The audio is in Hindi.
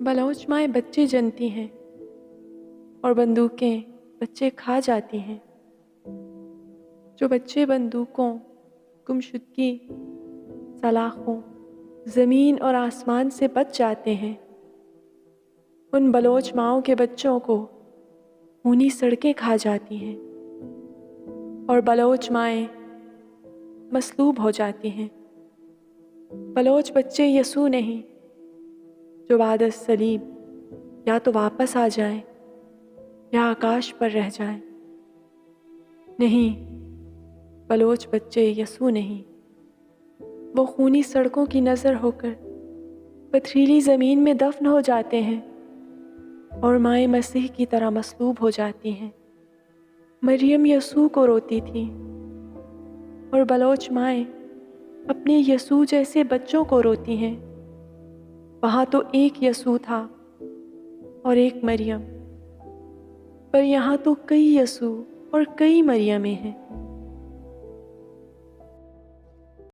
बलोच माएँ बच्चे जनती हैं और बंदूकें बच्चे खा जाती हैं। जो बच्चे बंदूकों, गुमशुदगी, सलाखों, ज़मीन और आसमान से बच जाते हैं, उन बलोच माँओं के बच्चों को खूनी सड़कें खा जाती हैं और बलोच माएँ मसलूब हो जाती हैं। बलोच बच्चे यसू नहीं जो बाद सलीब या तो वापस आ जाएं या आकाश पर रह जाएं। नहीं, बलोच बच्चे यसू नहीं, वो खूनी सड़कों की नज़र होकर पथरीली ज़मीन में दफन हो जाते हैं और माएँ मसीह की तरह मसलूब हो जाती हैं। मरियम यसू को रोती थी और बलोच माएँ अपने यसू जैसे बच्चों को रोती हैं। वहाँ तो एक यसू था और एक मरियम, पर यहाँ तो कई यसू और कई मरियमें हैं।